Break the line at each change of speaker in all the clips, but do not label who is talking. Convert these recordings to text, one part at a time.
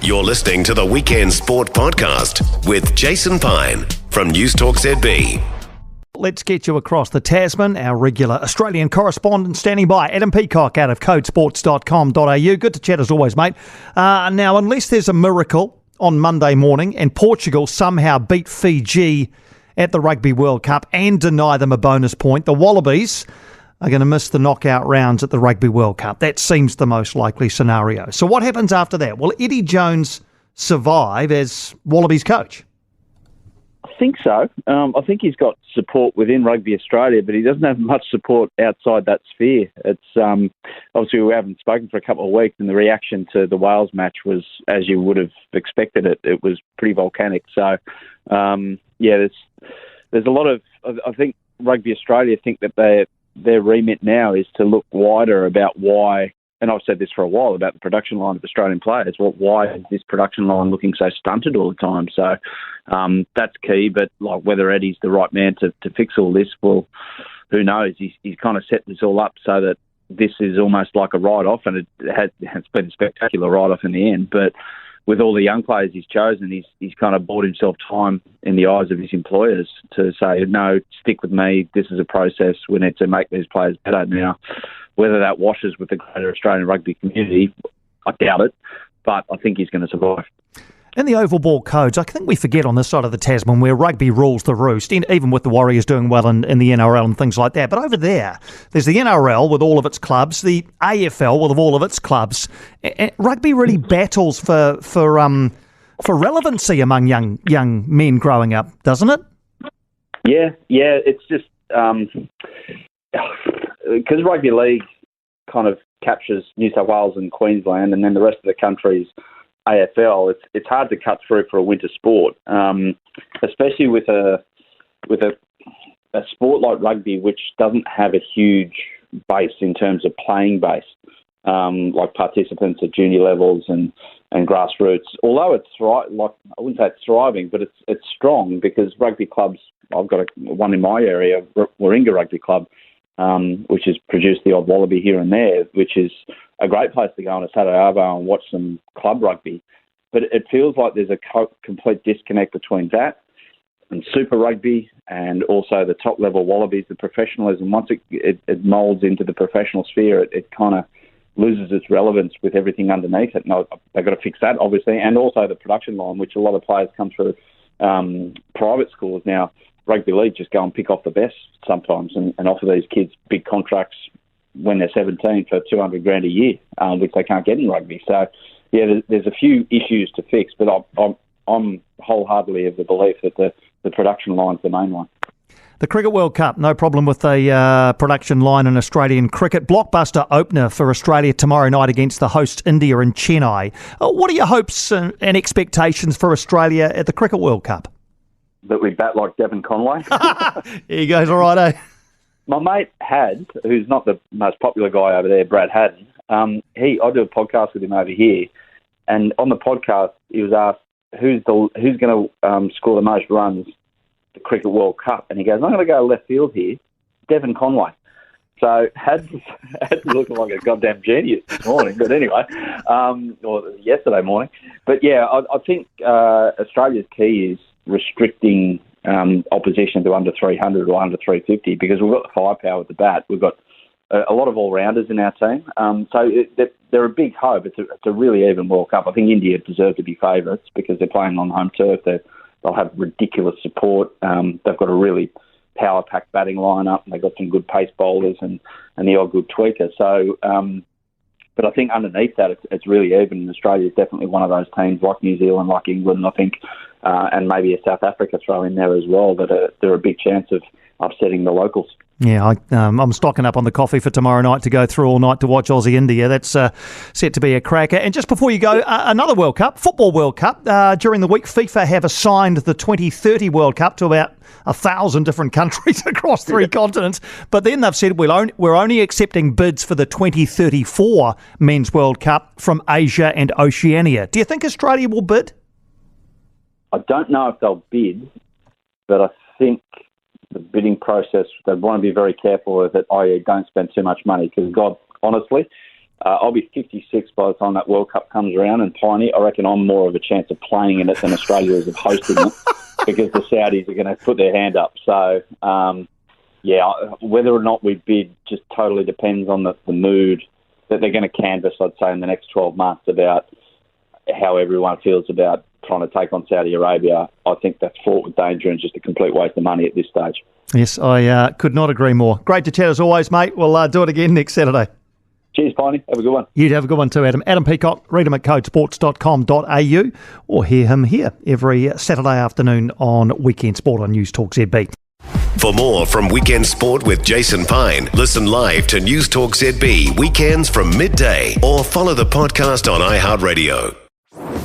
You're listening to the Weekend Sport Podcast with Jason Pine from News Talk ZB.
Let's get you across the Tasman, our regular Australian correspondent standing by, Adam Peacock out of codesports.com.au. Good to chat as always, mate. Now, unless there's a miracle on Monday morning and Portugal somehow beat Fiji at the Rugby World Cup and deny them a bonus point, the Wallabies are going to miss the knockout rounds at the Rugby World Cup. That seems the most likely scenario. So what happens after that? Will Eddie Jones survive as Wallabies coach?
I think so. I think he's got support within Rugby Australia, but he doesn't have much support outside that sphere. It's obviously we haven't spoken for a couple of weeks, and the reaction to the Wales match was as you would have expected it. It was pretty volcanic. So, there's a lot of. I think Rugby Australia think that their remit now is to look wider about why, and I've said this for a while, about the production line of Australian players. Well, why is this production line looking so stunted all the time? So that's key, but like whether Eddie's the right man to fix all this, well, who knows? He's kind of set this all up so that this is almost like a write-off, and it's been a spectacular write-off in the end, but with all the young players he's chosen, he's kind of bought himself time in the eyes of his employers to say, no, stick with me. This is a process. We need to make these players better. Now, whether that washes with the greater Australian rugby community, I doubt it, but I think he's going to survive.
In the oval ball codes, I think we forget on this side of the Tasman where rugby rules the roost, even with the Warriors doing well in the NRL and things like that. But over there, there's the NRL with all of its clubs, the AFL with all of its clubs. Rugby really battles for relevancy among young men growing up, doesn't it?
Yeah, it's just because rugby league kind of captures New South Wales and Queensland, and then the rest of the country's AFL. It's hard to cut through for a winter sport, especially with a sport like rugby, which doesn't have a huge base in terms of playing base, like participants at junior levels and grassroots. Although it's I wouldn't say it's thriving, but it's strong because rugby clubs. I've got one in my area, Warringah Rugby Club, which has produced the odd Wallaby here and there, which is a great place to go on a Saturday arvo and watch some club rugby. But it feels like there's a complete disconnect between that and Super Rugby and also the top-level Wallabies, the professionalism. Once it moulds into the professional sphere, it kind of loses its relevance with everything underneath it. And they've got to fix that, obviously, and also the production line, which a lot of players come through private schools now. Rugby league just go and pick off the best sometimes and offer these kids big contracts when they're 17 for $200,000 a year, which they can't get in rugby. So, yeah, there's a few issues to fix, but I'm wholeheartedly of the belief that the production line's the main one.
The Cricket World Cup, no problem with the production line in Australian cricket. Blockbuster opener for Australia tomorrow night against the host India in Chennai. What are your hopes and expectations for Australia at the Cricket World Cup?
That we bat like Devon Conway.
Here he goes, all right, eh?
My mate Had, who's not the most popular guy over there, Brad Haddon, I do a podcast with him over here, and on the podcast he was asked who's going to score the most runs at the Cricket World Cup, and he goes, I'm going to go left field here, Devon Conway. So Had's looking like a goddamn genius this morning, but anyway, or yesterday morning. But yeah, I think Australia's key is restricting opposition to under 300 or under 350 because we've got the firepower at the bat. We've got a lot of all-rounders in our team. So they're a big hope. It's a really even World Cup. I think India deserve to be favourites because they're playing on home turf. They'll have ridiculous support. They've got a really power-packed batting lineup, and they've got some good pace bowlers and the odd good tweaker. So, but I think underneath that, it's really even. And Australia's definitely one of those teams, like New Zealand, like England, I think, and maybe a South Africa throw in there as well, that they're a big chance of upsetting the locals.
Yeah, I'm stocking up on the coffee for tomorrow night to go through all night to watch Aussie-India. That's set to be a cracker. And just before you go, another World Cup, Football World Cup. During the week, FIFA have assigned the 2030 World Cup to about 1,000 different countries across 3 continents. But then they've said we're only accepting bids for the 2034 Men's World Cup from Asia and Oceania. Do you think Australia will bid?
I don't know if they'll bid, but I think the bidding process, they want to be very careful with it, i.e. don't spend too much money, because God, honestly, I'll be 56 by the time that World Cup comes around, and Piney, I reckon I'm more of a chance of playing in it than Australia is of hosting it, because the Saudis are going to put their hand up. So, whether or not we bid just totally depends on the mood that they're going to canvass, I'd say, in the next 12 months about how everyone feels about trying to take on Saudi Arabia. I think that's fraught with danger and just a complete waste of money at this stage.
Yes, I could not agree more. Great to chat as always, mate. We'll do it again next Saturday.
Cheers, Piney. Have a good one.
You'd have a good one too, Adam. Adam Peacock, read him at codesports.com.au or hear him here every Saturday afternoon on Weekend Sport on News Talk ZB.
For more from Weekend Sport with Jason Pine, listen live to News Talk ZB weekends from midday or follow the podcast on iHeartRadio.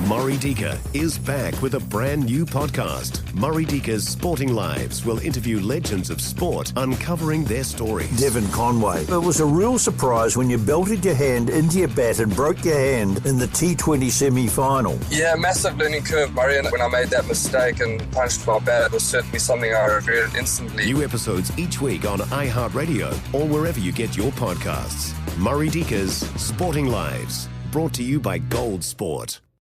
Murray Deaker is back with a brand new podcast. Murray Deaker's Sporting Lives will interview legends of sport, uncovering their stories.
Devon Conway. It was a real surprise when you belted your hand into your bat and broke your hand in the T20 semi-final.
Yeah, massive learning curve, Murray. And when I made that mistake and punched my bat, it was certainly something I regretted instantly.
New episodes each week on iHeartRadio or wherever you get your podcasts. Murray Deaker's Sporting Lives, brought to you by Gold Sport.